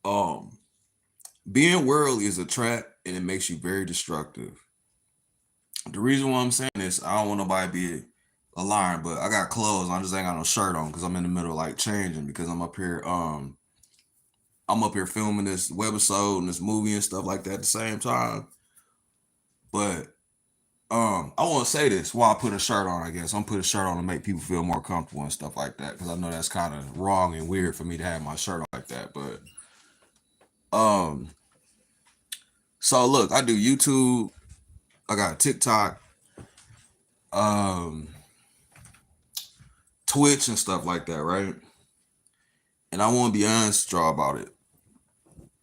Um, Being worldly is a trap and it makes you very destructive. The reason why I'm saying this, I don't want nobody to be alarmed, but I got clothes. I just ain't got no shirt on because I'm in the middle of like changing because I'm up here. I'm up here filming this webisode and this movie and stuff like that at the same time. But I want to say this while I put a shirt on. I guess I'm put a shirt on to make people feel more comfortable and stuff like that because I know that's kind of wrong and weird for me to have my shirt on like that. But um, so look, I do YouTube. I got TikTok, um, Twitch and stuff like that, right? And I want to be honest, with y'all, about it.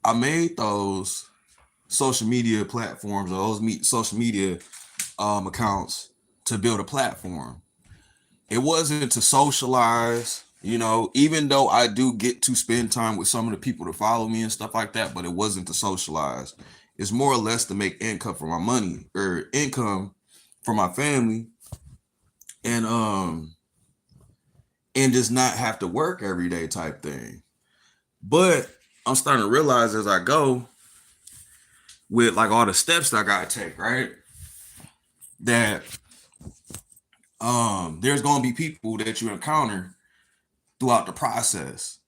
I made those social media platforms or those social media accounts to build a platform. It wasn't to socialize, even though I do get to spend time with some of the people that follow me and stuff like that, but it wasn't to socialize. It's more or less to make income for my money or income for my family and just not have to work every day type thing. But I'm starting to realize as I go with like all the steps that I gotta take, right? That there's gonna be people that you encounter throughout the process.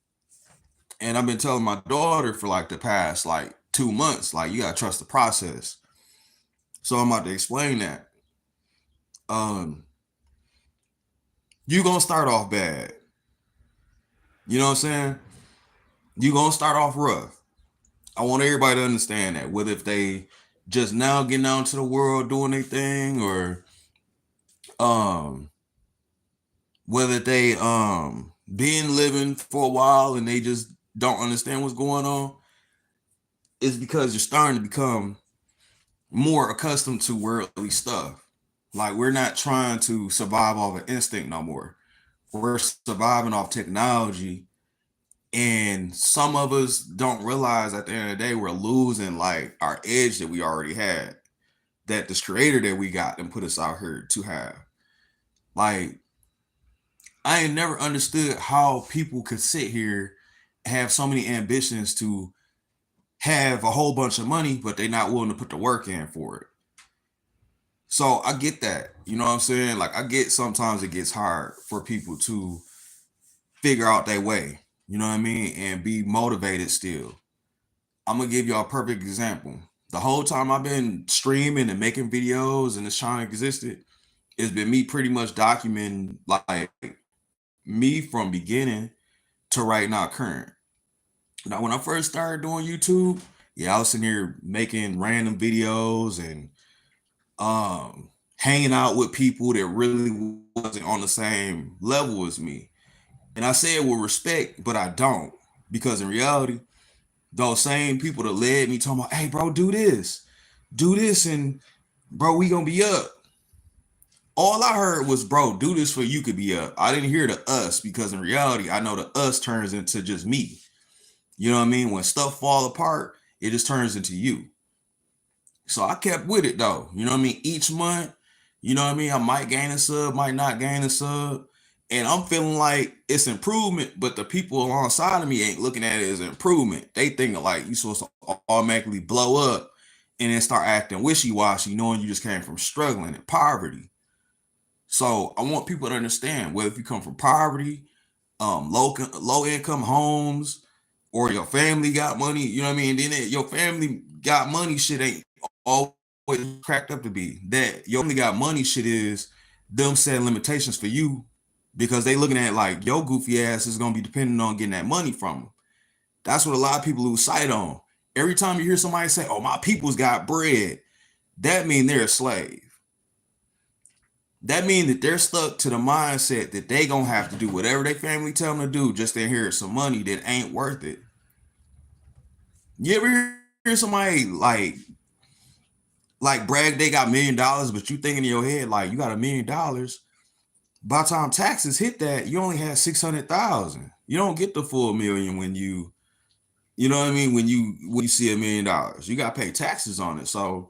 And I've been telling my daughter for like the past like 2 months, like you gotta trust the process. So I'm about to explain that. Um, you gonna start off bad. You know what I'm saying? You gonna start off rough. I want everybody to understand that. Whether if they just now getting out into the world doing their thing, or um, whether they been living for a while and they just don't understand what's going on, it's because you're starting to become more accustomed to worldly stuff. Like we're not trying to survive off an instinct no more. We're surviving off technology. And some of us don't realize at the end of the day, we're losing like our edge that we already had, that this creator that we got and put us out here to have. Like, I ain't never understood how people could sit here and have so many ambitions to have a whole bunch of money, but they're not willing to put the work in for it. So I get that. You know what I'm saying? Like, I get sometimes it gets hard for people to figure out their way, you know what I mean? And be motivated still. I'm gonna give y'all a perfect example. The whole time I've been streaming and making videos and this channel existed, it's been me pretty much documenting like me from beginning to right now current. Now when I first started doing YouTube, yeah, I was sitting here making random videos and hanging out with people that really wasn't on the same level as me. And I say it with respect, but I don't. Because in reality, those same people that led me talking about, hey bro, do this, and bro, we gonna be up. All I heard was, bro, do this for you could be up. I didn't hear the us because in reality, I know the us turns into just me. You know what I mean? When stuff fall apart, it just turns into you. So I kept with it though. You know what I mean? Each month, you know what I mean? I might gain a sub, might not gain a sub. And I'm feeling like it's improvement, but the people alongside of me ain't looking at it as improvement. They think like you supposed to automatically blow up and then start acting wishy-washy, knowing you just came from struggling and poverty. So I want people to understand whether if you come from poverty, low income homes, or your family got money, you know what I mean? Then your family got money shit ain't always cracked up to be. That your family got money shit is them setting limitations for you because they looking at it like your goofy ass is gonna be dependent on getting that money from them. That's what a lot of people lose sight on. Every time you hear somebody say, "Oh, my people's got bread," that means they're a slave. That means that they're stuck to the mindset that they gonna have to do whatever their family tell them to do just to inherit some money that ain't worth it. You ever hear somebody like brag they got $1 million, but you thinking in your head like you got $1 million. By the time taxes hit that, you only had 600,000. You don't get the full million when you know what I mean, when you see $1 million. You gotta pay taxes on it. So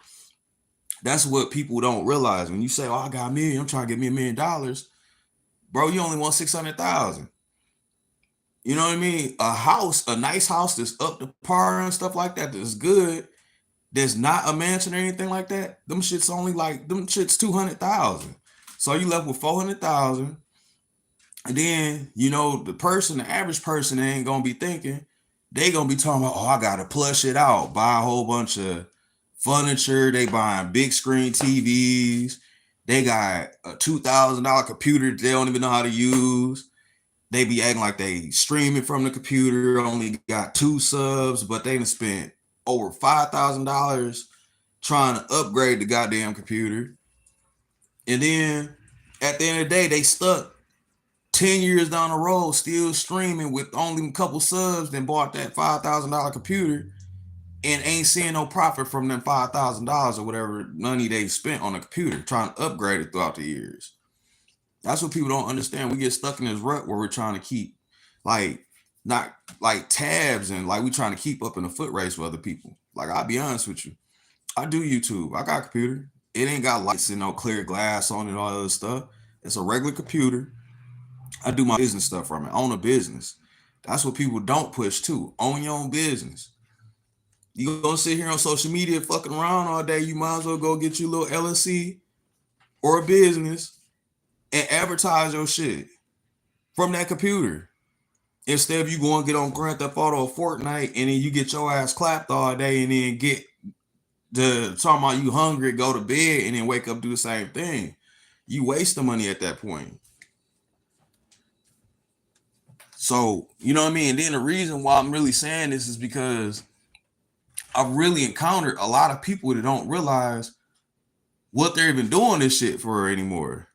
that's what people don't realize. When you say, "Oh, I got $1 million, I'm trying to get me $1 million," bro, you only want 600,000. You know what I mean? A house, a nice house that's up to par and stuff like that, that's good, that's not a mansion or anything like that. Them shits only like them shits 200,000. So you left with 400,000. And then, you know, the average person ain't gonna be thinking, they gonna be talking about, oh, I gotta plush it out, buy a whole bunch of furniture, they buying big screen TVs, they got a $2,000 computer they don't even know how to use. They be acting like they streaming from the computer, only got 2 subs, but they done spent over $5,000 trying to upgrade the goddamn computer. And then at the end of the day, they stuck 10 years down the road, still streaming with only a couple subs, then bought that $5,000 computer and ain't seeing no profit from them $5,000 or whatever money they spent on the computer trying to upgrade it throughout the years. That's what people don't understand. We get stuck in this rut where we're trying to keep like not like tabs and like we trying to keep up in a foot race with other people. Like I'll be honest with you. I do YouTube. I got a computer. It ain't got lights and no clear glass on it and all that other stuff. It's a regular computer. I do my business stuff from it. I own a business. That's what people don't push too. Own your own business. You gonna sit here on social media fucking around all day, you might as well go get you a little LLC or a business and advertise your shit from that computer. Instead of you going to get on Grand Theft Auto or Fortnite and then you get your ass clapped all day and then get the talking about you hungry, go to bed and then wake up do the same thing. You waste the money at that point. So, you know what I mean? And then the reason why I'm really saying this is because I've really encountered a lot of people that don't realize what they're even doing this shit for anymore.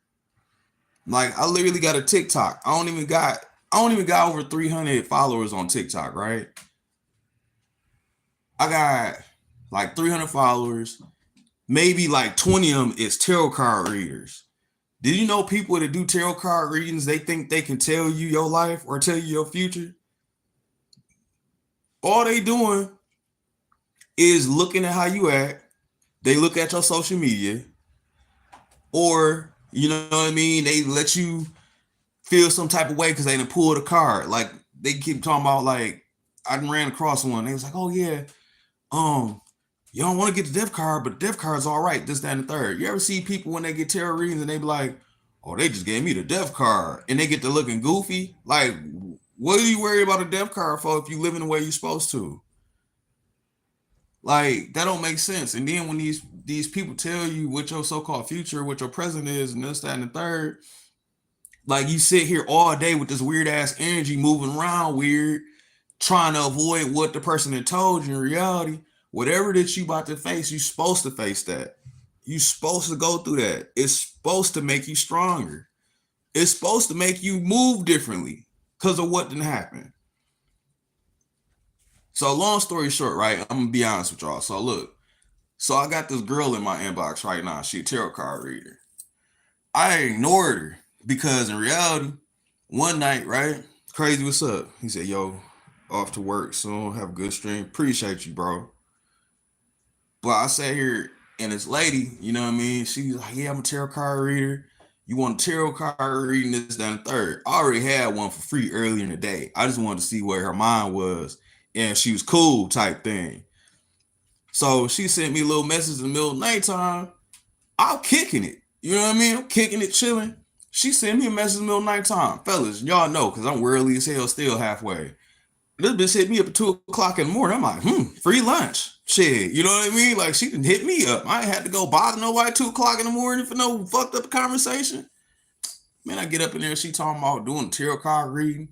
Like I literally got a TikTok. I don't even got over 300 followers on TikTok, right? I got like 300 followers. Maybe like 20 of them is tarot card readers. Did you know people that do tarot card readings, they think they can tell you your life or tell you your future? All they doing is looking at how you act. They look at your social media, or you know what I mean, they let you feel some type of way because they done pulled a card. Like they keep talking about like I ran across one. They was like, oh yeah, you don't want to get the death card, but the death card's all right, this, that, and the third. You ever see people when they get tarot readings and they be like, oh, they just gave me the death card, and they get to looking goofy? Like, what are you worried about a death card for if you living the way you're supposed to? Like, that don't make sense. And then when these people tell you what your so-called future, what your present is, and this, that, and the third, like you sit here all day with this weird ass energy moving around weird, trying to avoid what the person had told you. In reality, whatever that you about to face, you supposed to face that. You supposed to go through that. It's supposed to make you stronger. It's supposed to make you move differently because of what didn't happen. So long story short, right? I'm gonna be honest with y'all. So look, so I got this girl in my inbox right now. She a tarot card reader. I ignored her because in reality, one night, right? Crazy, what's up? He said, yo, off to work soon. Have a good stream. Appreciate you, bro. But I sat here and this lady, you know what I mean? She's like, yeah, I'm a tarot card reader. You want a tarot card reading, this, that, and the third. I already had one for free earlier in the day. I just wanted to see where her mind was. And she was cool type thing. So she sent me a little message in the middle of nighttime. I'm kicking it. You know what I mean? I'm kicking it, chilling. She sent me a message in the middle of nighttime. Fellas, y'all know, because I'm early as hell still halfway. This bitch hit me up at 2 o'clock in the morning. I'm like, free lunch. Shit, you know what I mean? Like, she didn't hit me up. I ain't had to go bother nobody at 2 o'clock in the morning for no fucked up conversation. Man, I get up in there, she talking about doing tarot card reading.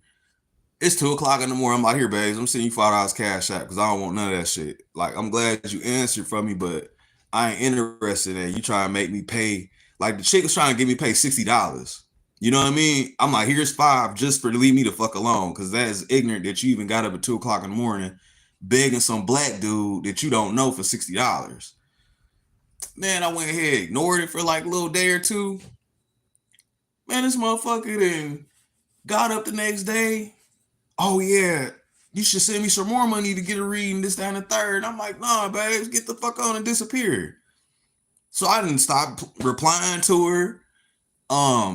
It's 2 o'clock in the morning. I'm like, here, babes, I'm sending you $5 cash out because I don't want none of that shit. Like, I'm glad you answered for me, but I ain't interested in you trying to make me pay. Like, the chick was trying to get me pay $60. You know what I mean? I'm like, here's $5 just for to leave me the fuck alone, because that is ignorant that you even got up at 2 o'clock in the morning begging some black dude that you don't know for $60. Man, I went ahead, ignored it for like a little day or two. Man, this motherfucker then got up the next day. Oh yeah, you should send me some more money to get a reading, this, that, and the third. I'm like, nah, babes, get the fuck on and disappear. So I didn't stop replying to her.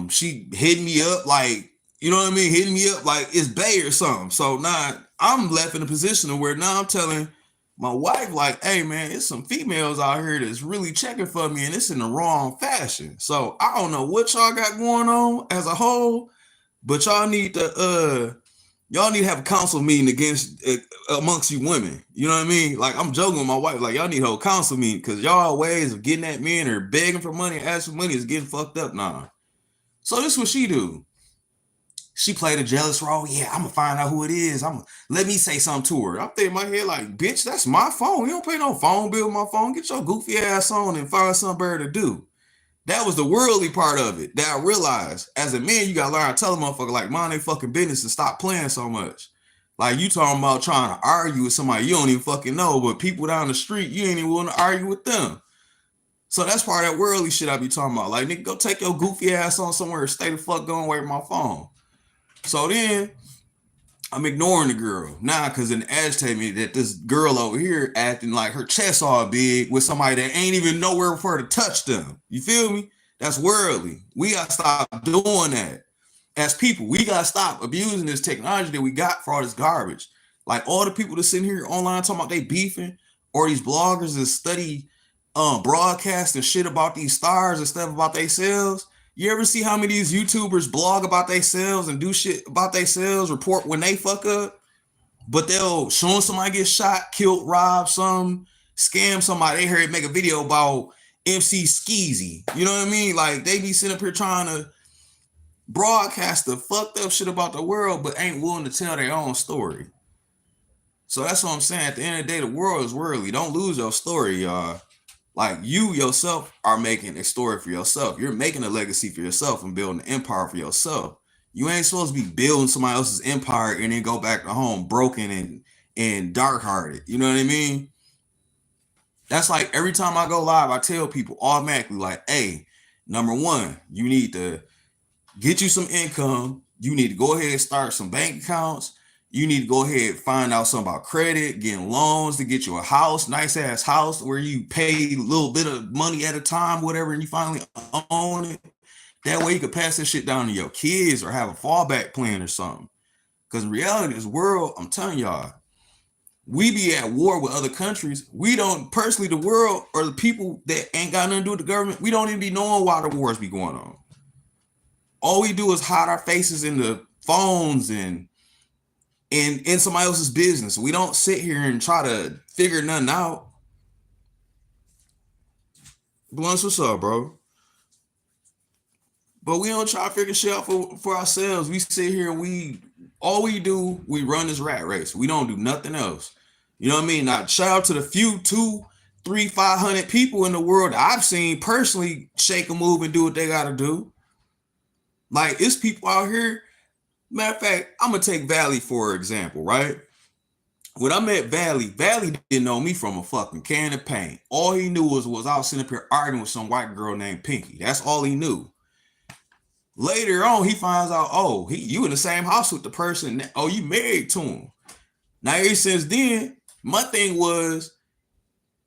She hit me up like You know what I mean? Hitting me up like it's Bay or something. So now I'm left in a position where now I'm telling my wife, like, hey man, it's some females out here that's really checking for me and it's in the wrong fashion. So I don't know what y'all got going on as a whole, but y'all need to have a council meeting against amongst you women. You know what I mean? Like I'm joking with my wife, like y'all need a whole council meeting because y'all ways of getting at men or begging for money, asking for money is getting fucked up now. So this is what she do. She played a jealous role. Yeah, I'm gonna find out who it is. Let me say something to her. I'm thinking in my head like, bitch, that's my phone. You don't pay no phone bill with my phone. Get your goofy ass on and find something better to do. That was the worldly part of it that I realized. As a man, you gotta learn how to tell a motherfucker like mind their fucking business and stop playing so much. Like you talking about trying to argue with somebody you don't even fucking know, but people down the street, you ain't even want to argue with them. So that's part of that worldly shit I be talking about. Like, nigga, go take your goofy ass on somewhere and stay the fuck going away with my phone. So then I'm ignoring the girl now because it agitated me that this girl over here acting like her chest all big with somebody that ain't even nowhere for her to touch them. You feel me? That's worldly. We gotta stop doing that. As people, we gotta stop abusing this technology that we got for all this garbage. Like all the people that sitting here online talking about they beefing, or these bloggers that study broadcasting shit about these stars and stuff about themselves. You ever see how many of these YouTubers blog about themselves and do shit about themselves, report when they fuck up, but they'll show somebody get shot, killed, robbed, some scam somebody. They heard make a video about MC Skeezy. You know what I mean? Like they be sitting up here trying to broadcast the fucked up shit about the world, but ain't willing to tell their own story. So that's what I'm saying. At the end of the day, the world is worldly. Don't lose your story, y'all. Like you yourself are making a story for yourself. You're making a legacy for yourself and building an empire for yourself. You ain't supposed to be building somebody else's empire and then go back to home broken and dark hearted. You know what I mean? That's like every time I go live, I tell people automatically, like, hey, number one, you need to get you some income. You need to go ahead and start some bank accounts. You need to go ahead and find out something about credit, getting loans to get you a house, nice ass house where you pay a little bit of money at a time, whatever, and you finally own it. That way you could pass this shit down to your kids or have a fallback plan or something. Because in reality, this world, I'm telling y'all, we be at war with other countries. We don't, personally, the world or the people that ain't got nothing to do with the government, we don't even be knowing why the wars be going on. All we do is hide our faces in the phones and in somebody else's business. We don't sit here and try to figure nothing out. Blunts, what's up, bro? But we don't try to figure shit out for ourselves. We sit here and we run this rat race. We don't do nothing else. You know what I mean? Now, shout out to the few 2, 3, 500 people in the world that I've seen personally shake a move and do what they gotta do. Like, it's people out here. Matter of fact, I'm gonna take Valley for example, right? When I met Valley didn't know me from a fucking can of paint. All he knew was I was sitting up here arguing with some white girl named Pinky. That's all he knew. Later on, he finds out, oh, you in the same house with the person. Oh, you married to him. Now, ever since then, my thing was,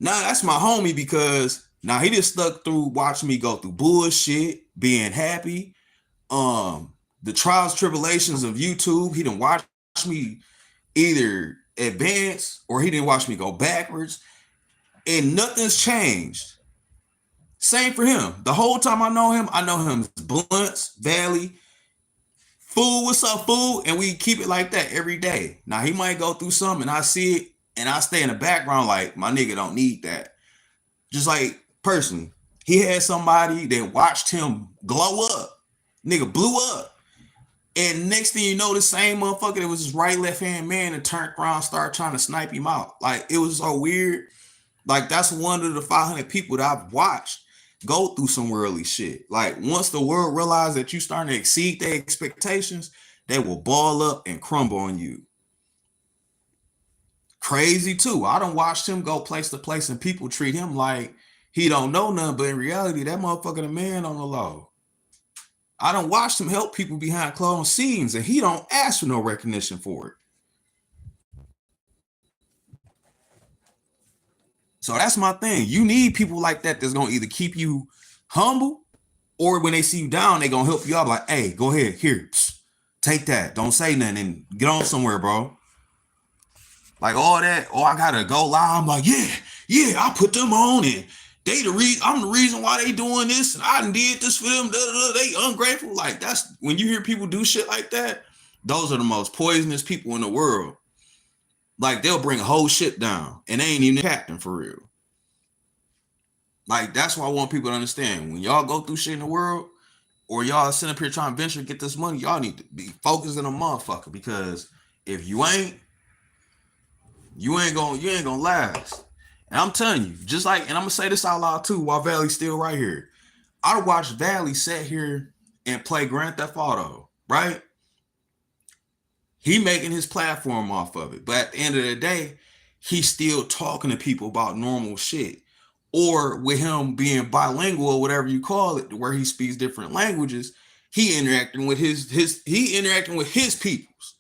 nah, that's my homie because now he just stuck through watching me go through bullshit, being happy. The trials, tribulations of YouTube. He didn't watch me either advance or he didn't watch me go backwards. And nothing's changed. Same for him. The whole time I know him as Blunts, Valley, fool, what's up, fool? And we keep it like that every day. Now, he might go through something and I see it and I stay in the background like, my nigga don't need that. Just like, personally, he had somebody that watched him glow up. Nigga blew up. And next thing you know, the same motherfucker that was his right, left-hand man and turned around, started trying to snipe him out. Like, it was so weird. Like, that's one of the 500 people that I've watched go through some worldly shit. Like, once the world realizes that you starting to exceed their expectations, they will ball up and crumble on you. Crazy, too. I done watched him go place to place and people treat him like he don't know nothing, but in reality, that motherfucker the man on the low. I done watched him help people behind closed scenes, and he don't ask for no recognition for it. So that's my thing. You need people like that that's gonna either keep you humble, or when they see you down, they gonna help you out. Like, hey, go ahead, here, Take that. Don't say nothing and get on somewhere, bro. Like all that. Oh, I gotta go live. I'm like, yeah, I put them on and I'm the reason why they doing this, and I done did this for them. They ungrateful. Like, that's when you hear people do shit like that. Those are the most poisonous people in the world. Like, they'll bring a whole ship down, and they ain't even captain for real. Like, that's why I want people to understand. When y'all go through shit in the world, or y'all sitting up here trying to venture to get this money, y'all need to be focused on a motherfucker. Because if you ain't gonna last. And I'm telling you, just like, and I'm gonna say this out loud too, while Valley's still right here. I watched Valley sit here and play Grand Theft Auto, right? He making his platform off of it. But at the end of the day, he's still talking to people about normal shit. Or with him being bilingual or whatever you call it, where he speaks different languages, he interacting with his peoples.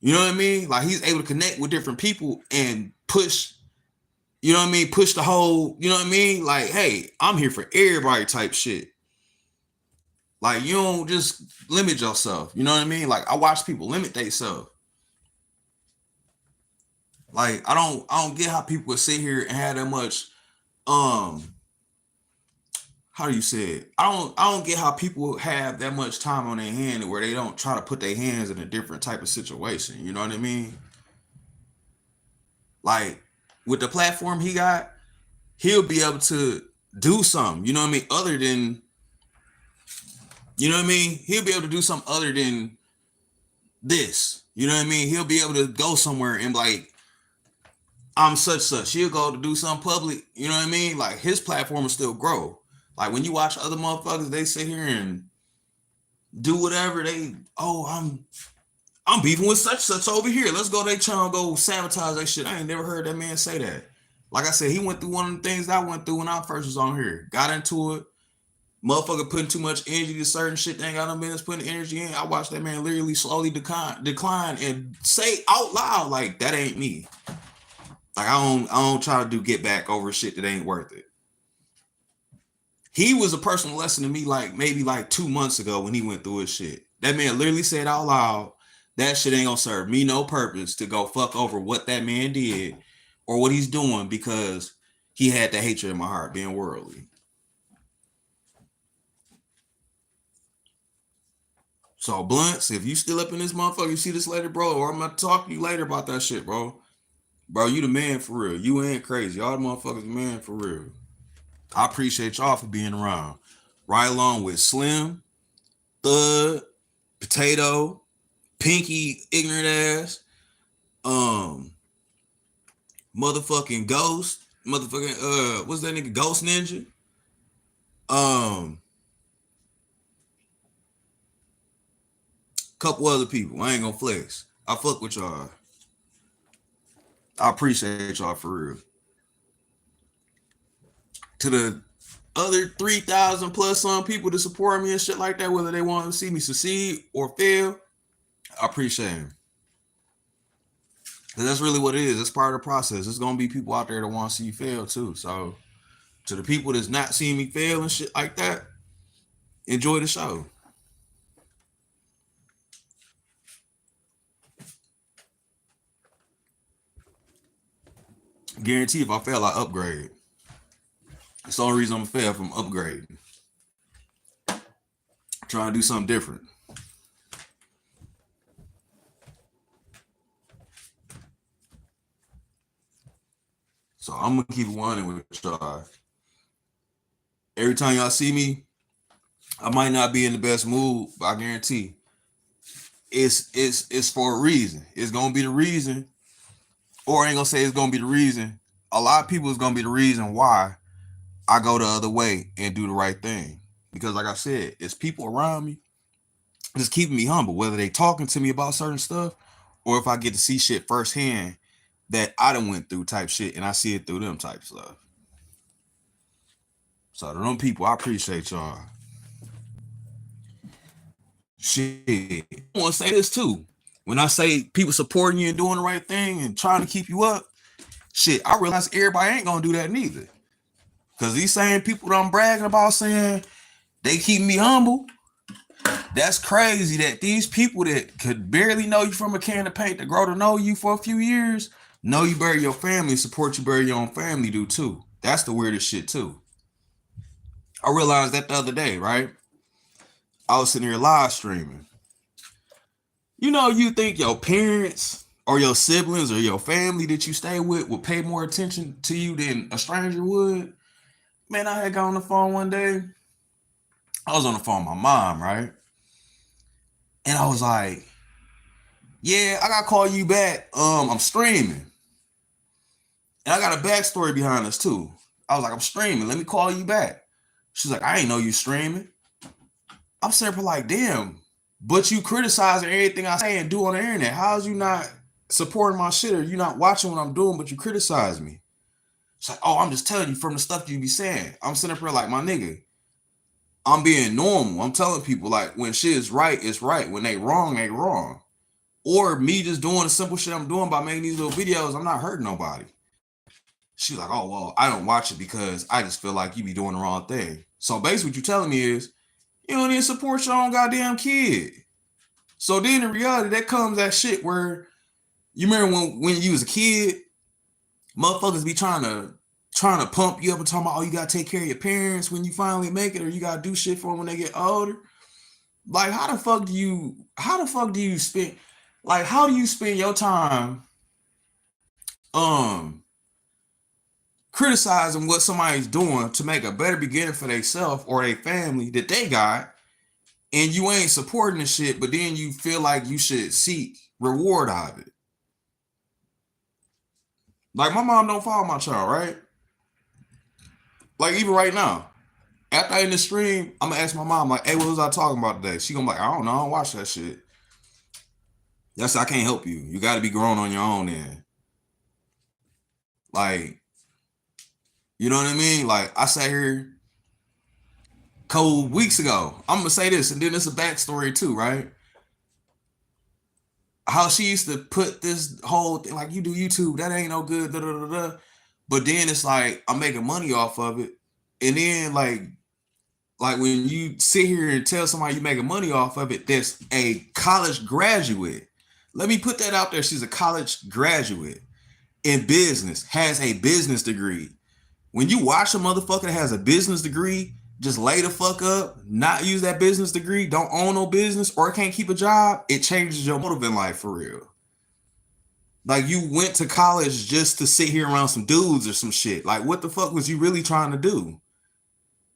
You know what I mean? Like, he's able to connect with different people and push, you know what I mean? Push the whole, you know what I mean? Like, hey, I'm here for everybody type shit. Like, you don't just limit yourself. You know what I mean? Like, I watch people limit themselves. Like, I don't get how people would sit here and have that much, how do you say it? I don't get how people have that much time on their hand where they don't try to put their hands in a different type of situation. You know what I mean? Like, with the platform he got, he'll be able to do something, you know what I mean? Other than, you know what I mean? He'll be able to do something other than this. You know what I mean? He'll be able to go somewhere and like, I'm such. He'll go to do something public. You know what I mean? Like, his platform will still grow. Like, when you watch other motherfuckers, they sit here and do whatever I'm beefing with such over here. Let's go they channel, go sabotage that shit. I ain't never heard that man say that. Like I said, he went through one of the things that I went through when I first was on here. Got into it. Motherfucker putting too much energy to certain shit they ain't got no business putting energy in. I watched that man literally slowly decline and say out loud, like, that ain't me. Like, I don't try to do get back over shit that ain't worth it. He was a personal lesson to me, like, maybe like 2 months ago when he went through his shit. That man literally said out loud, that shit ain't gonna serve me no purpose to go fuck over what that man did or what he's doing, because he had the hatred in my heart, being worldly. So, Blunts, if you still up in this motherfucker, you see this later, bro, or I'm gonna talk to you later about that shit, bro. Bro, you the man for real. You ain't crazy. Y'all the motherfuckers the man for real. I appreciate y'all for being around. Right along with Slim, Thud, Potato, Pinky, ignorant ass, motherfucking Ghost, motherfucking what's that nigga, Ghost Ninja? Couple other people. I ain't gonna flex. I fuck with y'all. I appreciate y'all for real. To the other 3,000 plus some people to support me and shit like that, whether they want to see me succeed or fail, I appreciate them. That's really what it is. It's part of the process. There's gonna be people out there that want to see you fail too. So, to the people that's not seeing me fail and shit like that, enjoy the show. Guarantee if I fail, I upgrade. It's the only reason I'm gonna fail from upgrading. Trying to do something different. So I'm gonna keep running with y'all. Every time y'all see me, I might not be in the best mood, but I guarantee it's for a reason. It's gonna be the reason, or I ain't gonna say it's gonna be the reason. A lot of people is gonna be the reason why I go the other way and do the right thing. Because like I said, it's people around me just keeping me humble, whether they talking to me about certain stuff or if I get to see shit firsthand that I done went through type shit and I see it through them type stuff. So to them people, I appreciate y'all. Shit. I want to say this too. When I say people supporting you and doing the right thing and trying to keep you up, shit, I realize everybody ain't gonna do that neither. Because these same people that I'm bragging about saying they keep me humble, That's crazy that these people that could barely know you from a can of paint to grow to know you for a few years, know you bury your family, support you bury your own family do too. That's the weirdest shit too. I realized that the other day, right? I was sitting here live streaming. You know, you think your parents or your siblings or your family that you stay with would pay more attention to you than a stranger would. Man, I had got on the phone one day. I was on the phone with my mom, right? And I was like, yeah, I gotta call you back. I'm streaming. And I got a backstory behind this too. I was like, I'm streaming. Let me call you back. She's like, I ain't know you streaming. I'm sitting like, damn, but you criticizing everything I say and do on the internet. How's you not supporting my shit or you not watching what I'm doing, but you criticize me? It's like, oh, I'm just telling you from the stuff you be saying. I'm sitting up here like, my nigga, I'm being normal. I'm telling people like when shit is right, it's right. When they wrong, they wrong. Or me just doing the simple shit I'm doing by making these little videos, I'm not hurting nobody. She's like, oh, well, I don't watch it because I just feel like you be doing the wrong thing. So basically what you're telling me is you don't even support your own goddamn kid. So then in reality, that comes that shit where you remember when you was a kid, motherfuckers be trying to pump you up and talking about, oh, you gotta take care of your parents when you finally make it, or you gotta do shit for them when they get older. Like, how the fuck do you spend, like, how do you spend your time criticizing what somebody's doing to make a better beginning for themselves or their family that they got, and you ain't supporting the shit, but then you feel like you should seek reward out of it? Like, my mom don't follow my child, right? Like, even right now, after I end the stream, I'm gonna ask my mom, like, hey, what was I talking about today? She gonna be like, I don't know, I don't watch that shit. That's, I can't help you. You gotta be grown on your own end. Like, you know what I mean? Like, I sat here a couple weeks ago. I'm gonna say this, and then it's a backstory too, right? How she used to put this whole thing, like, you do YouTube, that ain't no good, da da da da. But then it's like I'm making money off of it. And then like when you sit here and tell somebody you're making money off of it, that's a college graduate. Let me put that out there. She's a college graduate in business, has a business degree. When you watch a motherfucker that has a business degree just lay the fuck up, not use that business degree, don't own no business, or can't keep a job, it changes your motive in life for real. Like, you went to college just to sit here around some dudes or some shit. Like, what the fuck was you really trying to do?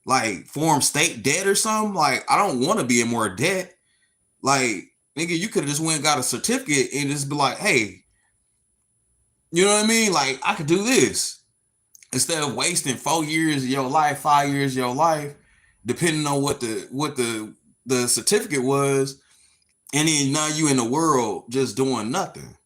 Like, form state debt or something? Like, I don't want to be in more debt. Like, nigga, you could have just went and got a certificate and just be like, hey, you know what I mean? Like, I could do this. Instead of wasting 4 years of your life, 5 years of your life, depending on what the certificate was, and then now you in the world just doing nothing.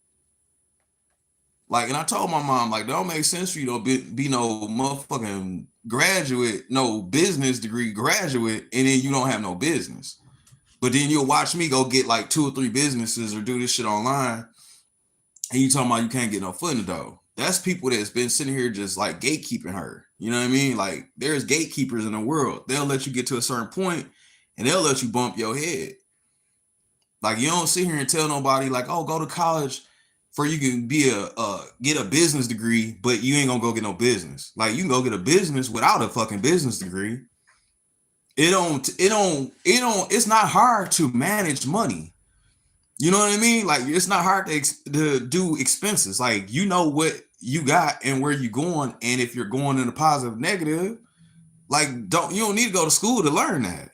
Like, and I told my mom, like, don't make sense for you to be no motherfucking graduate, no business degree graduate, and then you don't have no business. But then you'll watch me go get like 2 or 3 businesses or do this shit online, and you talking about you can't get no foot in the door. That's people that's been sitting here just like gatekeeping her. You know what I mean? Like, there's gatekeepers in the world. They'll let you get to a certain point, and they'll let you bump your head. Like, you don't sit here and tell nobody like, oh, go to college for you can be get a business degree, but you ain't gonna go get no business. Like, you can go get a business without a fucking business degree. It's not hard to manage money. You know what I mean? Like, it's not hard to do expenses. Like, you know what you got and where you going, and if you're going in a positive, negative, like, you don't need to go to school to learn that.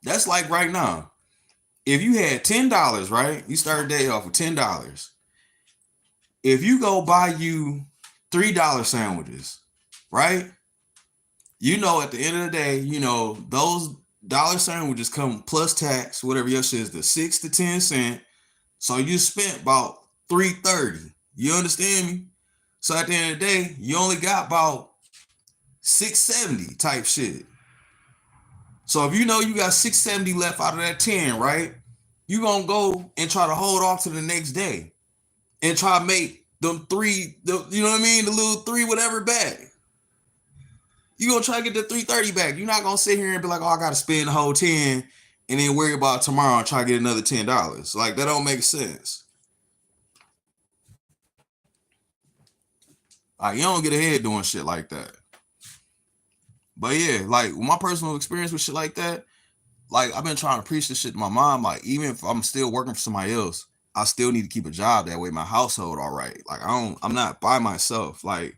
That's like right now. If you had $10, right? You start a day off with $10. If you go buy you $3 sandwiches, right? You know, at the end of the day, you know, those dollar sandwiches come plus tax, whatever your shit is, the 6 to 10 cent. So you spent about $3.30. You understand me? So at the end of the day, you only got about $6.70 type shit. So if you know you got $6.70 left out of that 10, right? You gonna go and try to hold off to the next day and try to make them 3, you know what I mean? The little 3 whatever back. You gonna try to get the 330 back. You're not gonna sit here and be like, oh, I gotta spend the whole 10 and then worry about tomorrow and try to get another $10. Like, that don't make sense. Like, you don't get ahead doing shit like that. But yeah, like, my personal experience with shit like that, like, I've been trying to preach this shit to my mom. Like, even if I'm still working for somebody else, I still need to keep a job. That way my household all right. Like, I'm not by myself. Like,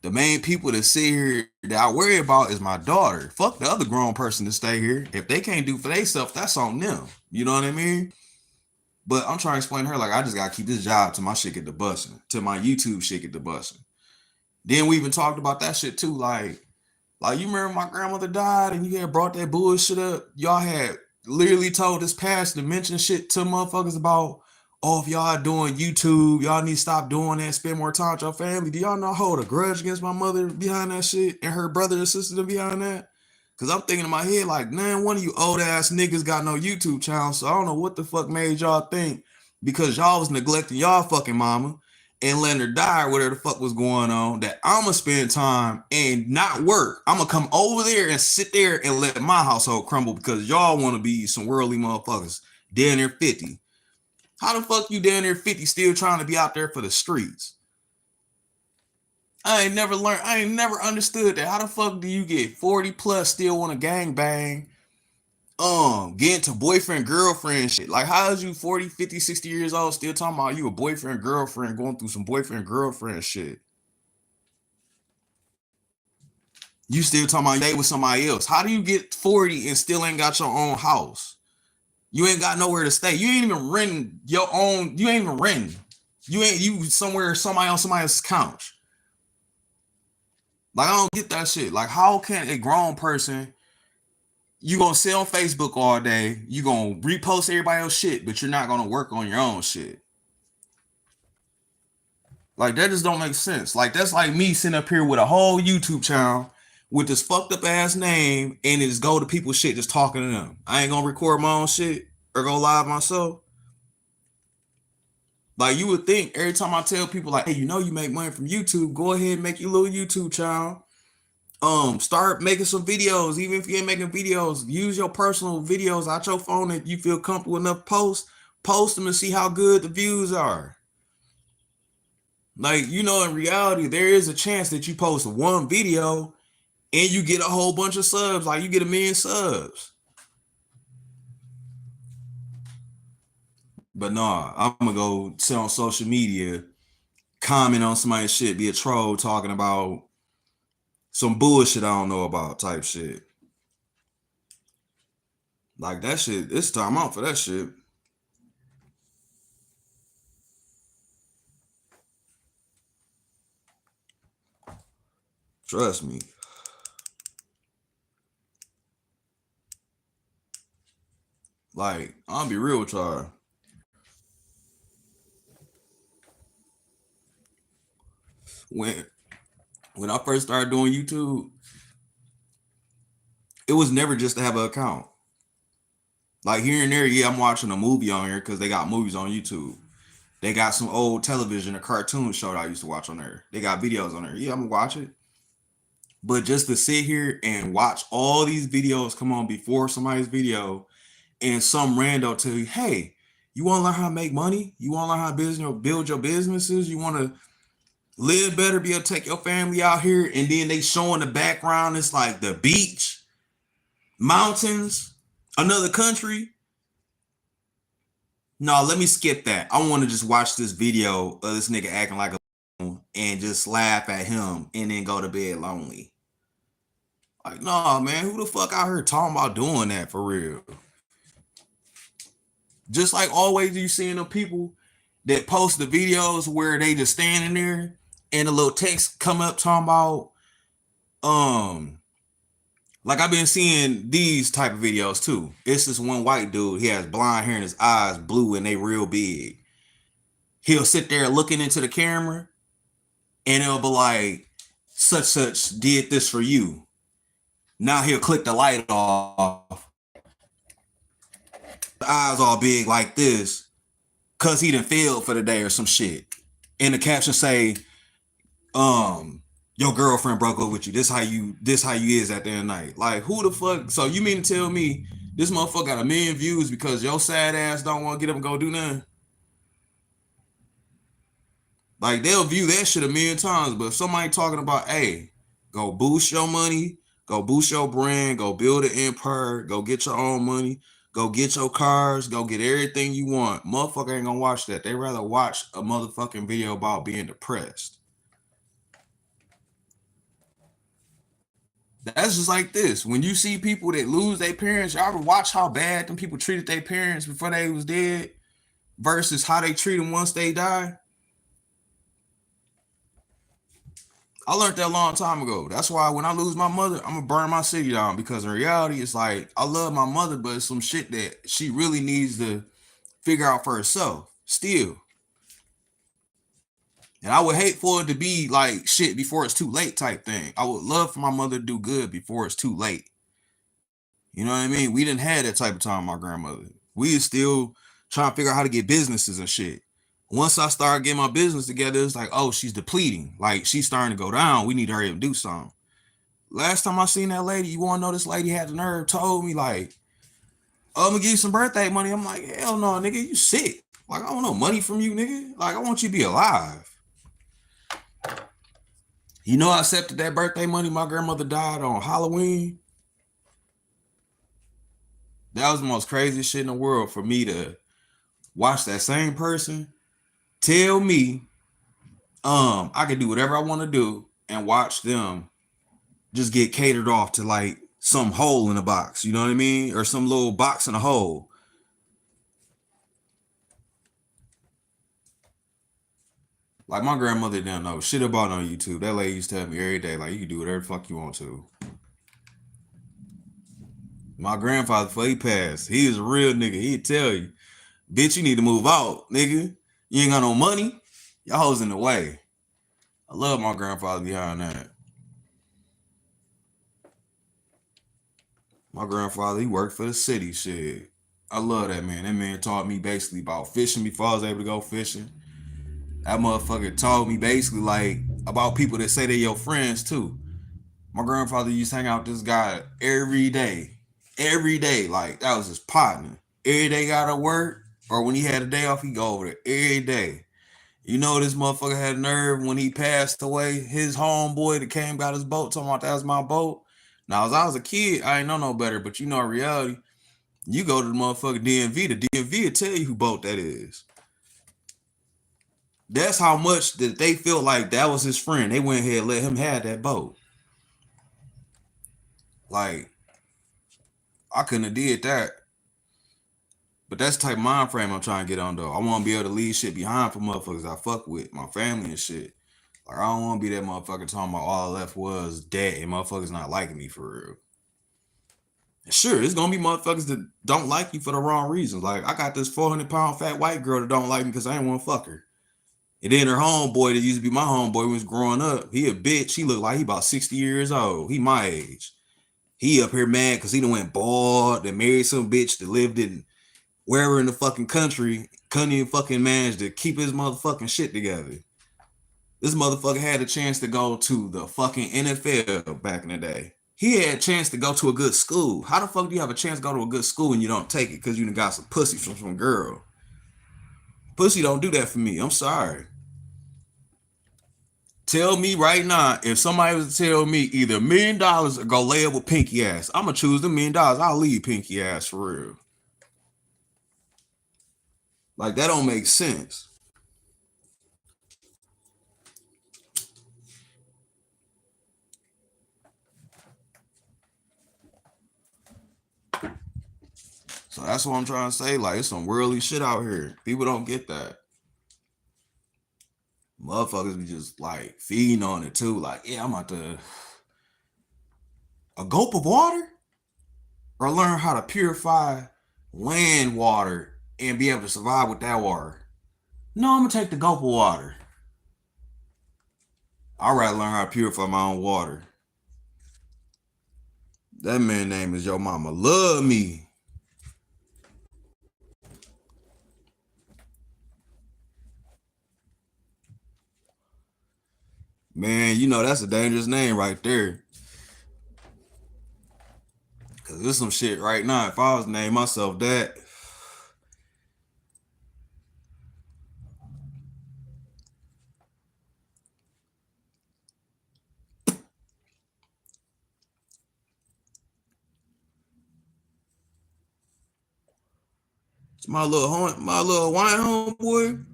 the main people that sit here that I worry about is my daughter. Fuck the other grown person to stay here. If they can't do for themselves, that's on them. You know what I mean? But I'm trying to explain to her, like, I just gotta keep this job till my shit get to busting, till my YouTube shit get to busting. Then we even talked about that shit too. Like, you remember my grandmother died and you had brought that bullshit up? Y'all had literally told this pastor to mention shit to motherfuckers about, oh, if y'all doing YouTube, y'all need to stop doing that, spend more time with your family. Do y'all not hold a grudge against my mother behind that shit and her brother and sister behind that? Because I'm thinking in my head, like, man, one of you old ass niggas got no YouTube channel, so I don't know what the fuck made y'all think because y'all was neglecting y'all fucking mama and letting her die or whatever the fuck was going on, that I'ma spend time and not work. I'ma come over there and sit there and let my household crumble because y'all want to be some worldly motherfuckers down there 50. How the fuck you down there 50 still trying to be out there for the streets? I ain't never understood that. How the fuck do you get 40 plus still want to gang bang? Get into boyfriend, girlfriend shit. Like, how is you 40, 50, 60 years old still talking about you a boyfriend, girlfriend, going through some boyfriend, girlfriend shit? You still talking about you with somebody else. How do you get 40 and still ain't got your own house? You ain't got nowhere to stay. You ain't even renting your own. You ain't even renting. You somewhere, somebody on somebody else's couch. Like, I don't get that shit. Like, how can a grown person, you gonna sit on Facebook all day, you gonna repost everybody else's shit, but you're not gonna work on your own shit? Like, that just don't make sense. Like, that's like me sitting up here with a whole YouTube channel with this fucked up ass name and it just go to people's shit just talking to them. I ain't gonna record my own shit or go live myself. Like, you would think every time I tell people, like, hey, you know you make money from YouTube, go ahead and make your little YouTube channel. Start making some videos. Even if you ain't making videos, use your personal videos out your phone that you feel comfortable enough post them and see how good the views are. Like, in reality, there is a chance that you post one video and you get a whole bunch of subs. Like, you get 1 million subs. But nah, I'm gonna go sit on social media, comment on somebody's shit, be a troll talking about some bullshit I don't know about type shit. Like, that shit, it's time out for that shit. Trust me. Like, I'll be real with y'all. When when I first started doing YouTube, it was never just to have an account. Like, here and there, yeah, I'm watching a movie on here because they got movies on YouTube. They got some old television, a cartoon show that I used to watch on there. They got videos on there. Yeah, I'm gonna watch it. But just to sit here and watch all these videos come on before somebody's video and some rando tell you, hey, you want to learn how to make money? You want to learn how to build your businesses? You want to live better, be able to take your family out here? And then they show in the background, it's like the beach, mountains, another country. No, let me skip that. I want to just watch this video of this nigga acting like a and just laugh at him and then go to bed lonely. Like, nah, man, who the fuck out here talking about doing that for real? Just like always, you seeing the people that post the videos where they just standing there and a little text come up talking about, like, I've been seeing these type of videos too. It's this one white dude. He has blonde hair and his eyes blue and they real big. He'll sit there looking into the camera and it'll be like, such did this for you. Now he'll click the light off. The eyes all big like this because he done failed for the day or some shit. And the caption say, your girlfriend broke up with you. This how you is at the end of the night. Like, who the fuck? So you mean to tell me this motherfucker got 1 million views because your sad ass don't want to get up and go do nothing? Like, they'll view that shit 1 million times, but if somebody talking about, hey, go boost your money, go boost your brand, go build an empire, go get your own money, go get your cars, go get everything you want, motherfucker ain't gonna watch that. They rather watch a motherfucking video about being depressed. That's just like this. When you see people that lose their parents, y'all ever watch how bad them people treated their parents before they was dead versus how they treat them once they die? I learned that a long time ago. That's why when I lose my mother, I'm gonna burn my city down, because in reality, it's like I love my mother, but it's some shit that she really needs to figure out for herself still. And I would hate for it to be like shit before it's too late type thing. I would love for my mother to do good before it's too late. You know what I mean? We didn't have that type of time with my grandmother. We still trying to figure out how to get businesses and shit. Once I started getting my business together, it's like, oh, she's depleting. Like, she's starting to go down. We need to hurry up and do something. Last time I seen that lady, you want to know, this lady had the nerve, told me, like, oh, I'm going to give you some birthday money. I'm like, hell no, nigga, you sick. Like, I don't want no money from you, nigga. Like, I want you to be alive. You know, I accepted that birthday money. My grandmother died on Halloween. That was the most craziest shit in the world for me to watch that same person tell me I can do whatever I want to do, and watch them just get catered off to like some hole in a box, you know what I mean? Or some little box in a hole. Like, my grandmother didn't know shit about on YouTube. That lady used to tell me every day, like, you can do whatever the fuck you want to. My grandfather, before he passed, he was a real nigga. He'd tell you, bitch, you need to move out, nigga. You ain't got no money. Y'all hoes in the way. I love my grandfather behind that. My grandfather, he worked for the city, shit. I love that man. That man taught me basically about fishing before I was able to go fishing. That motherfucker taught me basically like about people that say they're your friends too. My grandfather used to hang out with this guy every day. Every day. Like, that was his partner. Every day got to work, or when he had a day off, he go over there every day. You know, this motherfucker had nerve when he passed away. His homeboy that came got his boat, talking about that was my boat. Now, as I was a kid, I ain't know no better, but you know, in reality, you go to the motherfucking DMV, the DMV will tell you who boat that is. That's how much that they feel like that was his friend. They went ahead and let him have that boat. Like, I couldn't have did that. But that's the type of mind frame I'm trying to get on, though. I want to be able to leave shit behind for motherfuckers I fuck with, my family and shit. Like, I don't want to be that motherfucker talking about all I left was dead and motherfuckers not liking me for real. Sure, it's gonna be motherfuckers that don't like you for the wrong reasons. Like, I got this 400-pound fat white girl that don't like me because I ain't want to fuck her. And then her homeboy that used to be my homeboy when he was growing up, he a bitch. He looked like he about 60 years old. He my age. He up here mad because he done went bald and married some bitch that lived in wherever in the fucking country, couldn't even fucking manage to keep his motherfucking shit together. This motherfucker had a chance to go to the fucking NFL back in the day. He had a chance to go to a good school. How the fuck do you have a chance to go to a good school and you don't take it because you done got some pussy from some girl? Pussy don't do that for me. I'm sorry. Tell me right now, if somebody was to tell me either $1 million or go lay up with Pinky ass, I'm gonna choose the $1 million. I'll leave Pinky ass for real. Like, that don't make sense. So that's what I'm trying to say. Like, it's some worldly shit out here. People don't get that. Motherfuckers be just like feeding on it too. Like, yeah, I'm about to a gulp of water, or learn how to purify land water and be able to survive with that water. No, I'm gonna take the gulp of water. I'd rather learn how to purify my own water. That man name is Yo Mama Love Me. Man, you know that's a dangerous name right there. Cause there's some shit right now. If I was to name myself that, it's my little wine homeboy.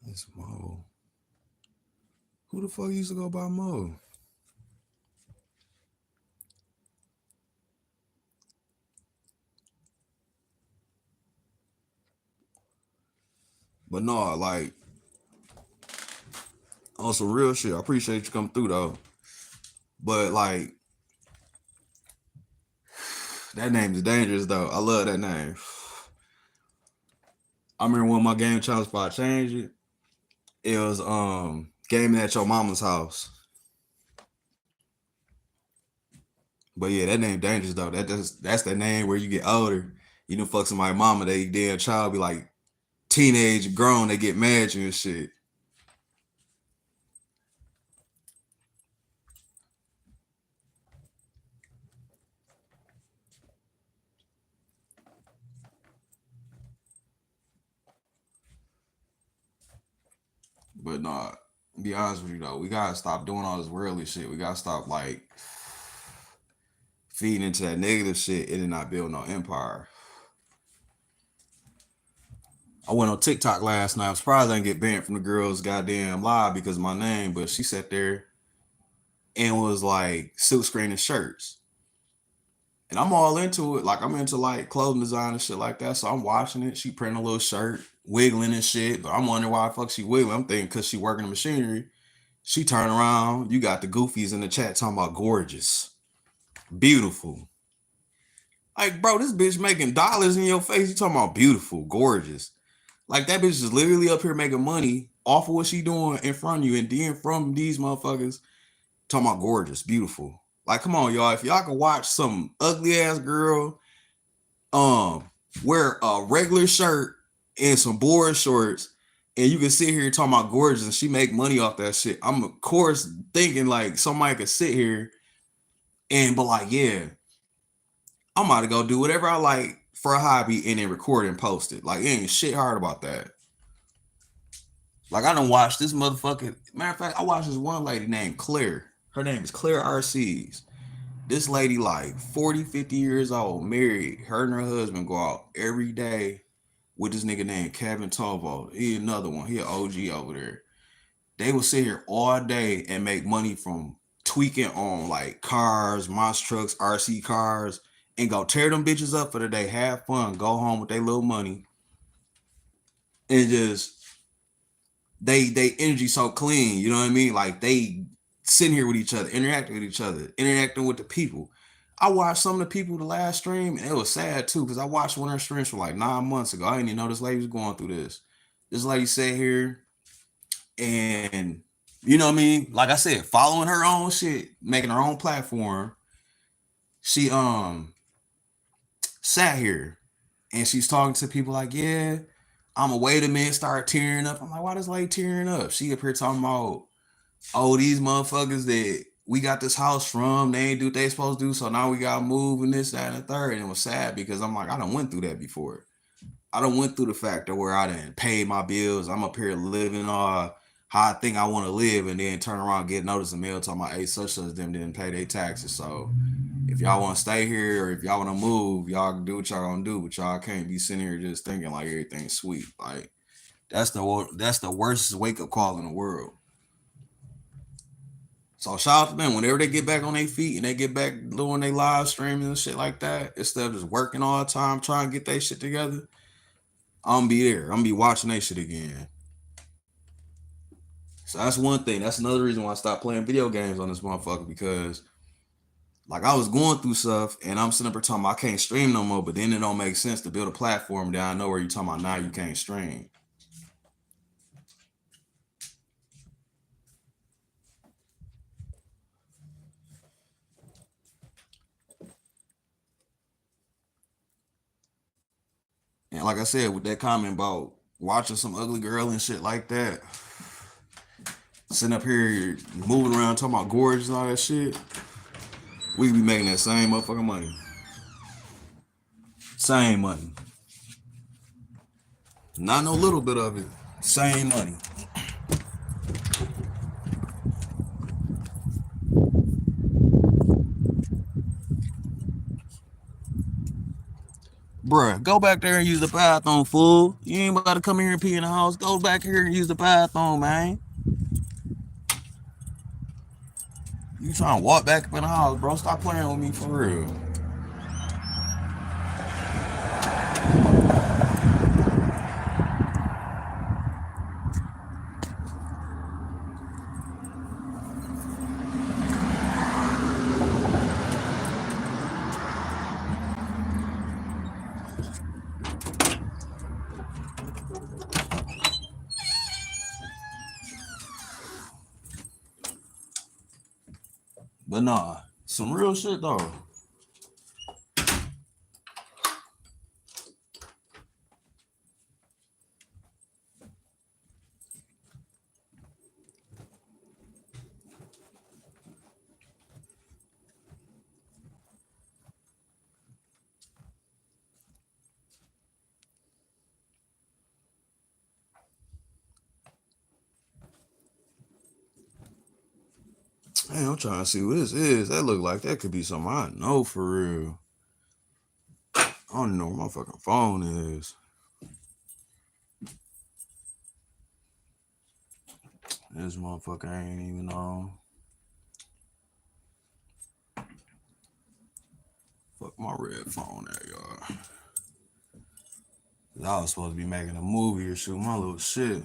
It's Mo. Who the fuck used to go by Mo? But no, like on some real shit. I appreciate you coming through though. But like that name is dangerous though. I love that name. I remember when my game challenge spot changed it. It was gaming at your mama's house. But yeah, that name dangerous though. That's the name where you get older. You know, fuck somebody mama, they damn child be like teenage grown, they get mad at you and shit. But nah, be honest with you though, we gotta stop doing all this worldly shit. We gotta stop like feeding into that negative shit and then not build no empire. I went on TikTok last night. I'm surprised I didn't get banned from the girl's goddamn live because of my name, but she sat there and was like silk screening shirts. And I'm all into it. Like I'm into like clothing design and shit like that. So I'm watching it. She printing a little shirt, wiggling and shit. But I'm wondering why the fuck she wiggling. I'm thinking because she working the machinery. She turn around. You got the goofies in the chat talking about gorgeous, beautiful. Like, bro, this bitch making dollars in your face. You talking about beautiful, gorgeous. Like that bitch is literally up here making money off of what she doing in front of you, and then from these motherfuckers talking about gorgeous, beautiful. Like, come on, y'all. If y'all can watch some ugly ass girl um wear a regular shirt and some board shorts, and you can sit here talking about gorgeous and she make money off that shit, I'm of course thinking like somebody could sit here and be like, yeah, I'm about to go do whatever I like for a hobby and then record and post it. Like, it ain't shit hard about that. Like, I don't watch this motherfucking. Matter of fact, I watched this one lady named Claire. Her name is Claire RC's. This lady, like 40, 50 years old, married. Her and her husband go out every day with this nigga named Kevin Tovo. He another one. He an OG over there. They will sit here all day and make money from tweaking on like cars, monster trucks, RC cars, and go tear them bitches up for the day, have fun, go home with their little money, and just they energy so clean, you know what I mean? Like they sitting here with each other, interacting with each other, interacting with the people. I watched some of the people the last stream, and it was sad too, because I watched one of her streams from like 9 months ago. I didn't even know this lady was going through this. This lady sat here and you know what I mean? Like I said, following her own shit, making her own platform. She sat here and she's talking to people like, yeah, I'm a wait a minute, start tearing up. I'm like, why this lady tearing up? She up here talking about, oh, these motherfuckers that we got this house from, they ain't do what they supposed to do, so now we gotta move and this, that, and the third. And it was sad because I'm like, I done went through that before. I done went through the factor where I done paid my bills. I'm up here living how I think I want to live, and then turn around, get notice in the mail talking about, hey, such them didn't pay their taxes. So if y'all want to stay here or if y'all want to move, y'all can do what y'all gonna do, but y'all can't be sitting here just thinking like everything's sweet. Like that's the worst wake up call in the world. So shout out to them whenever they get back on their feet and they get back doing their live streaming and shit like that. Instead of just working all the time trying to get their shit together, I'm gonna be there. I'm gonna be watching that shit again. So that's one thing. That's another reason why I stopped playing video games on this motherfucker, because like I was going through stuff and I'm sitting up here talking about I can't stream no more, but then it don't make sense to build a platform that I know where you talking about now you can't stream. And like I said, with that comment about watching some ugly girl and shit like that, sitting up here moving around talking about gorgeous and all that shit, we be making that same motherfucking money. Same money. Not no little bit of it. Same money. Bruh, go back there and use the bathroom, fool. You ain't about to come here and pee in the house. Go back here and use the bathroom, man. You trying to walk back up in the house, bro. Stop playing with me for real. But nah, some real shit though. Hey, I'm trying to see what this is. That look like that could be something I know for real. I don't know where my fucking phone is. This motherfucker ain't even on. Fuck my red phone there, y'all. I was supposed to be making a movie or shoot my little shit.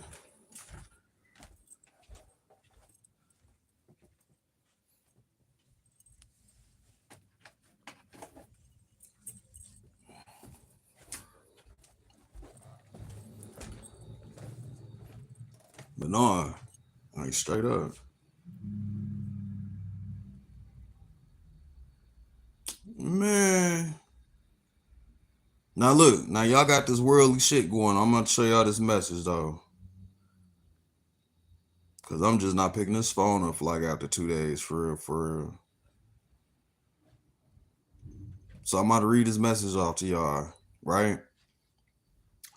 But no, like straight up. Man. Now look, now y'all got this worldly shit going. I'm gonna show y'all this message though. Cause I'm just not picking this phone up for like after 2 days, for real, for real. So I'm about to read this message off to y'all, right?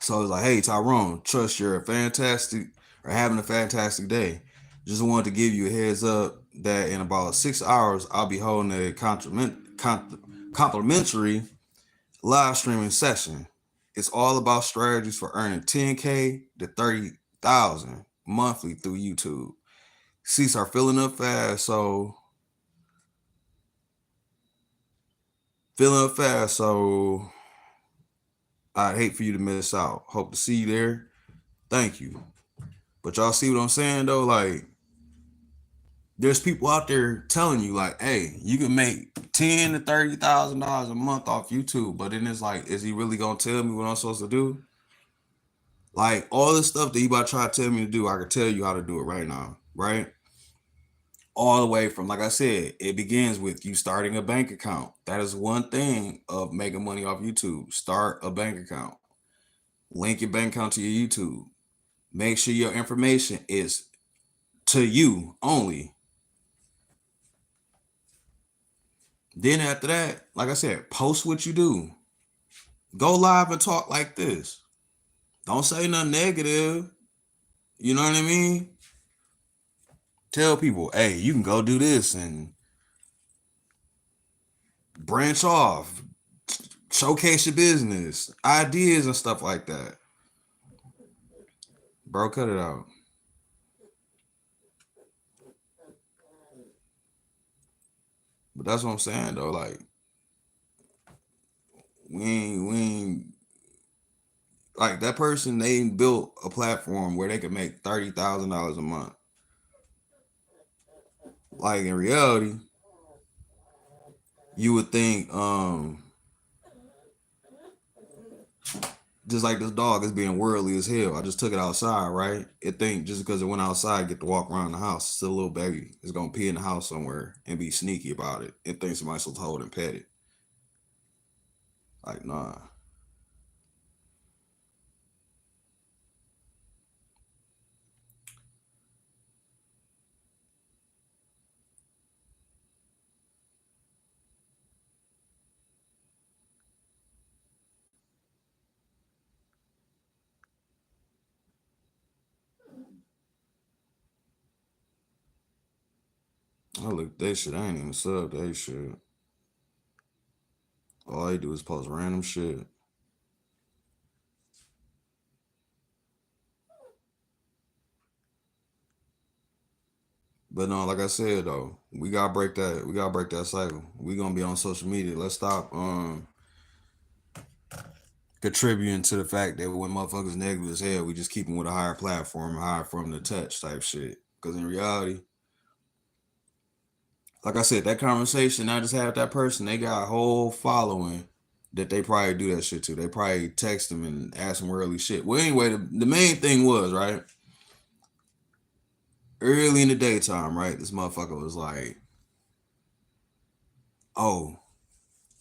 So it's like, hey Tyrone, trust you're a fantastic or having a fantastic day. Just wanted to give you a heads up that in about 6 hours I'll be holding a complimentary live streaming session. It's all about strategies for earning 10K to 30,000 monthly through YouTube. Seats are filling up fast, so I'd hate for you to miss out. Hope to see you there. Thank you. But y'all see what I'm saying though? Like, there's people out there telling you, like, hey, you can make $10,000 to $30,000 a month off YouTube. But then it's like, is he really gonna tell me what I'm supposed to do? Like, all this stuff that you about to try to tell me to do, I can tell you how to do it right now, right? All the way from, like I said, it begins with you starting a bank account. That is one thing of making money off YouTube. Start a bank account. Link your bank account to your YouTube. Make sure your information is to you only. Then after that, like I said, post what you do. Go live and talk like this. Don't say nothing negative. You know what I mean? Tell people, hey, you can go do this and branch off, showcase your business, ideas and stuff like that. Bro, cut it out. But that's what I'm saying though. Like, we ain't like that person. They built a platform where they could make $30,000 a month. Like in reality, you would think, just like this dog is being worldly as hell. I just took it outside, right? It think just because it went outside, get to walk around the house. It's still a little baby. It's gonna pee in the house somewhere and be sneaky about it. It thinks somebody's supposed to hold and pet it. Like, nah. I look they shit. I ain't even sub they shit. All they do is post random shit. But no, like I said though, we gotta break that. We gotta break that cycle. We gonna be on social media. Let's stop contributing to the fact that when motherfuckers negative as hell, we just keep them with a higher platform, higher from the touch type shit. Because in reality, like I said, that conversation I just had with that person, they got a whole following that they probably do that shit to. They probably text them and ask them worldly shit. Well, anyway, the main thing was, right, early in the daytime, right, this motherfucker was like, oh,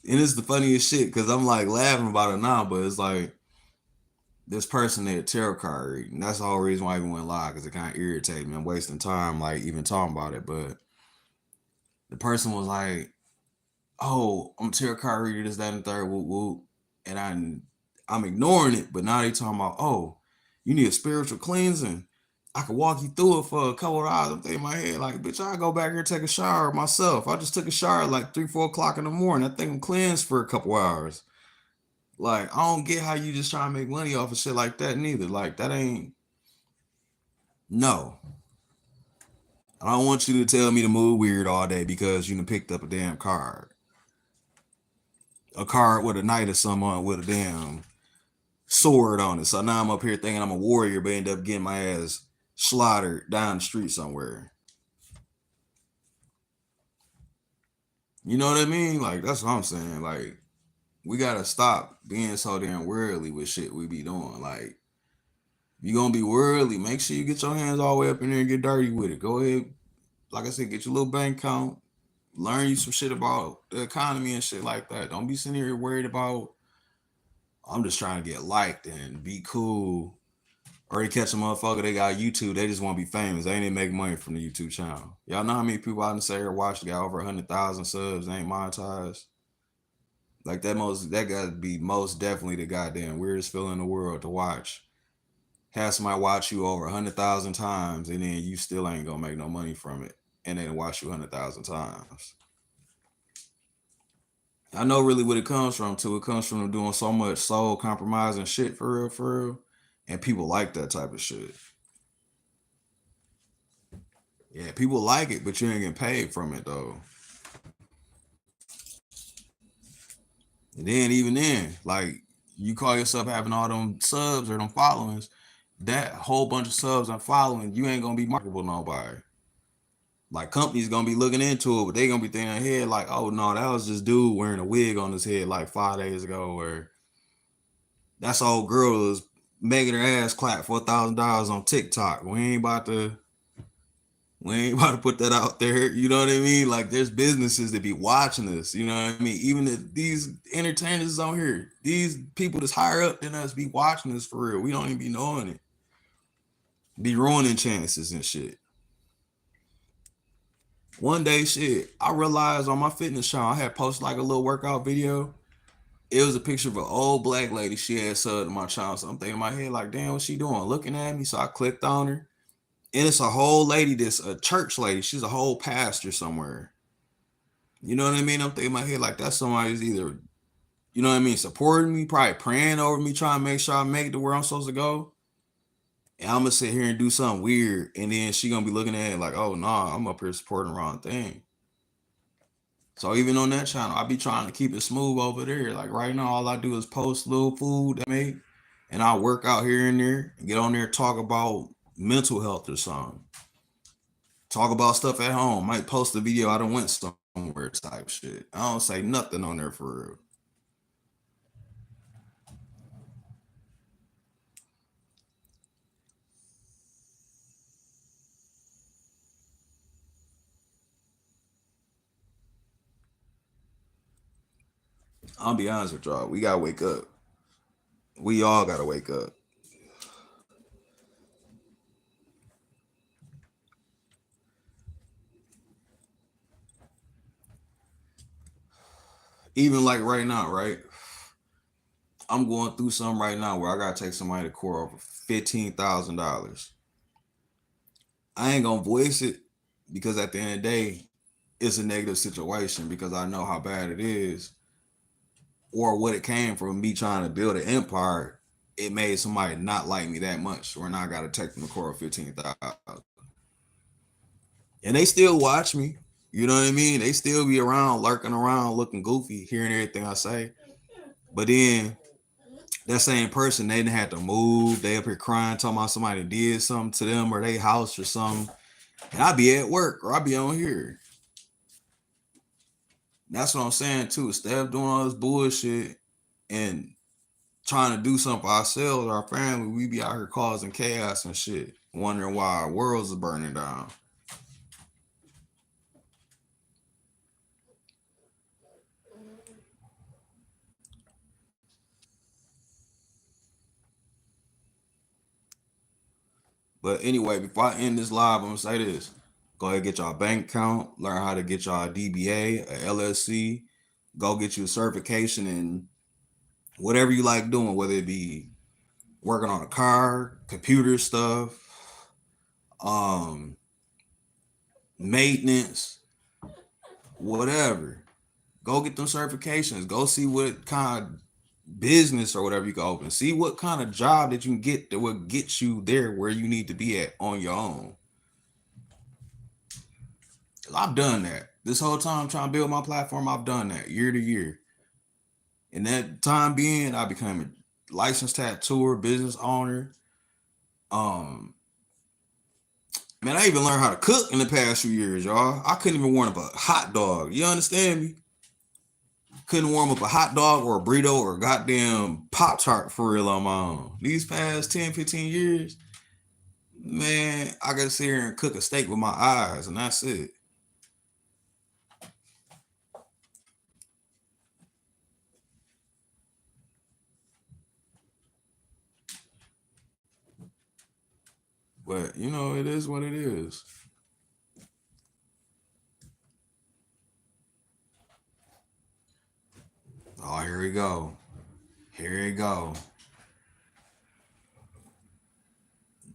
and it's the funniest shit because I'm like laughing about it now, but it's like this person at tarot card reading. That's the whole reason why I even went live because it kind of irritated me. I'm wasting time, like even talking about it. But the person was like, "Oh, I'm a tarot card reader, this, that, and the third, whoop whoop," and I'm ignoring it. But now they talking about, "Oh, you need a spiritual cleansing. I could walk you through it for a couple of hours." I'm thinking in my head, like, bitch, I go back here and take a shower myself. I just took a shower at like 3, 4 o'clock in the morning. I think I'm cleansed for a couple hours. Like, I don't get how you just trying to make money off of shit like that neither. Like, that ain't no. I don't want you to tell me to move weird all day because you done picked up a damn card. A card with a knight or something on with a damn sword on it. So now I'm up here thinking I'm a warrior, but end up getting my ass slaughtered down the street somewhere. You know what I mean? Like, that's what I'm saying. Like, we gotta stop being so damn worldly with shit we be doing. Like, you gonna be worldly, make sure you get your hands all the way up in there and get dirty with it. Go ahead, like I said, get your little bank account, learn you some shit about the economy and shit like that. Don't be sitting here worried about I'm just trying to get liked and be cool. Or they catch a motherfucker, they got YouTube, they just want to be famous. They ain't even make money from the YouTube channel. Y'all know how many people out in the here watch got over 100,000 subs, they ain't monetized. Like that gotta be most definitely the goddamn weirdest feeling in the world to watch. Have somebody watch you over 100,000 times and then you still ain't gonna make no money from it. And then watch you 100,000 times. I know really what it comes from too. It comes from them doing so much soul compromising shit for real. And people like that type of shit. Yeah, people like it, but you ain't getting paid from it though. And then even then, like you call yourself having all them subs or them followings, that whole bunch of subs and following, you ain't gonna be marketable to nobody. Like companies gonna be looking into it, but they gonna be thinking ahead like, oh no, that was this dude wearing a wig on his head like 5 days ago, or that's old girl that was making her ass clap for $1,000 on TikTok. We ain't about to put that out there. You know what I mean? Like there's businesses that be watching us. You know what I mean? Even if these entertainers on here, these people that's higher up than us be watching us for real. We don't even be knowing it. Be ruining chances and shit. One day, shit, I realized on my fitness channel, I had posted like a little workout video. It was a picture of an old black lady. She had subbed to my channel. So I'm thinking in my head, like, damn, what's she doing? Looking at me. So I clicked on her. And it's a whole lady that's a church lady. She's a whole pastor somewhere. You know what I mean? I'm thinking in my head, like, that's somebody who's either, you know what I mean, supporting me, probably praying over me, trying to make sure I make it to where I'm supposed to go. And I'm going to sit here and do something weird. And then she going to be looking at it like, oh, nah, I'm up here supporting the wrong thing. So even on that channel, I be trying to keep it smooth over there. Like right now, all I do is post little food that I make, and I work out here and there, and get on there and talk about mental health or something. Talk about stuff at home. Might post a video I done went somewhere type shit. I don't say nothing on there for real. I'll be honest with y'all. We gotta wake up. We all gotta wake up. Even like right now, right? I'm going through something right now where I gotta take somebody to court over $15,000. I ain't gonna voice it because at the end of the day, it's a negative situation because I know how bad it is or what it came from me trying to build an empire. It made somebody not like me that much, or now I got to take them to court 15,000. And they still watch me. You know what I mean? They still be around, lurking around, looking goofy, hearing everything I say. But then that same person, they didn't have to move. They up here crying, talking about somebody did something to them or their house or something. And I be at work or I be on here. That's what I'm saying too. Instead of doing all this bullshit and trying to do something for ourselves, our family, we be out here causing chaos and shit, wondering why our worlds are burning down. But anyway, before I end this live, I'm gonna say this. Go ahead and get y'all bank account, learn how to get y'all DBA, a LLC, go get you a certification in whatever you like doing, whether it be working on a car, computer stuff, um, maintenance, whatever. Go get them certifications. Go see what kind of business or whatever you can open. See what kind of job that you can get that will get you there where you need to be at on your own. I've done that. This whole time trying to build my platform, I've done that year to year. And that time being, I became a licensed tattooer, business owner. Um, Man, I even learned how to cook in the past few years, y'all. I couldn't even warm up a hot dog. You understand me? Couldn't warm up a hot dog or a burrito or a goddamn Pop Tart for real on my own. These past 10, 15 years, man, I gotta sit here and cook a steak with my eyes, and that's it. But you know, it is what it is. Oh, here we go. Here we go.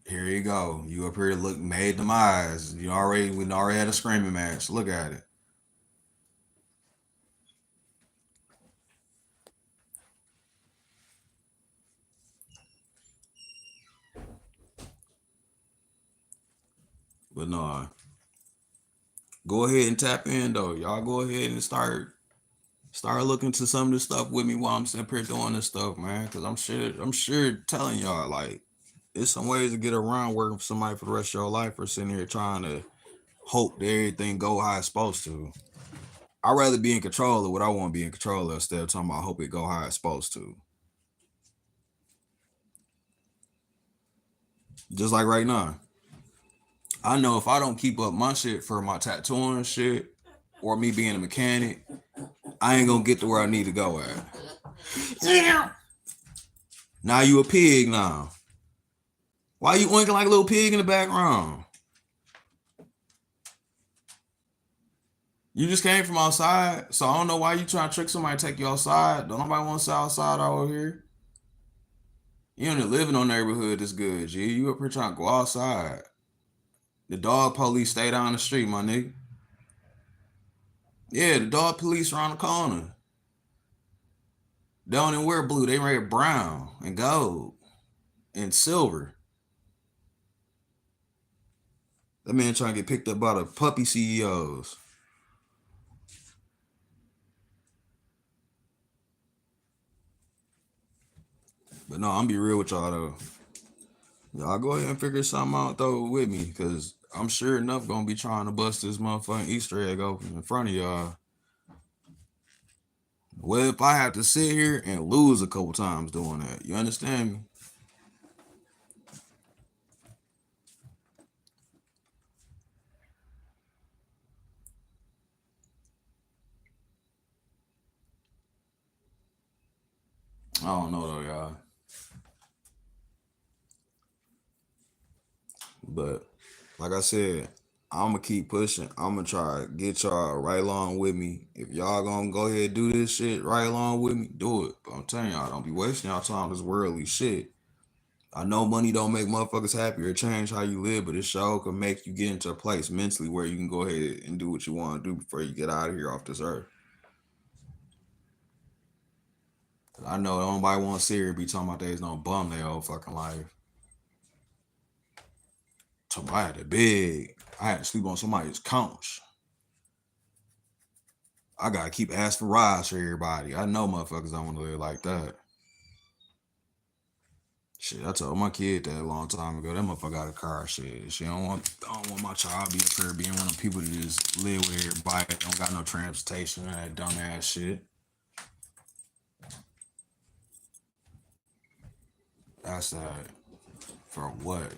Here you go. You up here look made them eyes. We already had a screaming match. Look at it. But no, go ahead and tap in though. Y'all go ahead and start looking to some of this stuff with me while I'm sitting up here doing this stuff, man. Cause I'm sure telling y'all like there's some ways to get around working for somebody for the rest of your life or sitting here trying to hope that everything go how it's supposed to. I'd rather be in control of what I want to be in control of instead of talking about hope it go how it's supposed to. Just like right now. I know if I don't keep up my shit for my tattooing shit or me being a mechanic, I ain't gonna get to where I need to go at. Yeah. Now you a pig now. Why you winking like a little pig in the background? You just came from outside, so I don't know why you trying to trick somebody to take you outside. Don't nobody want to sit outside out here. You in the living on neighborhood is good, G. You up here trying to go outside. The dog police stay down the street, my nigga. Yeah, the dog police around the corner. They don't even wear blue. They wear brown and gold and silver. That man trying to get picked up by the puppy CEOs. But no, I'm be real with y'all though. Y'all go ahead and figure something out though with me, cause I'm sure enough gonna be trying to bust this motherfucking Easter egg open in front of y'all. What if I have to sit here and lose a couple times doing that? You understand me? I don't know though, y'all. But like I said, I'm gonna keep pushing. I'm gonna try to get y'all right along with me. If y'all gonna go ahead and do this shit right along with me, do it. But I'm telling y'all, don't be wasting y'all time on this worldly shit. I know money don't make motherfuckers happy or change how you live, but it sure can make you get into a place mentally where you can go ahead and do what you want to do before you get out of here off this earth. I know nobody want to sit here and be talking about there's no bum their whole fucking life. So I had I had to sleep on somebody's couch. I gotta keep asking for rides for everybody. I know motherfuckers don't want to live like that. Shit, I told my kid that a long time ago. That motherfucker got a car. Shit, I don't want my child be up here being one of the people that just live with everybody. Don't got no transportation and that dumb ass shit. That's that. For what?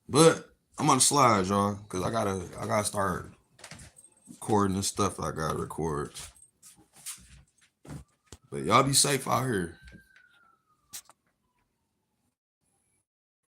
But I'm on the slide, y'all, because I gotta start recording this stuff I gotta record. But y'all be safe out here.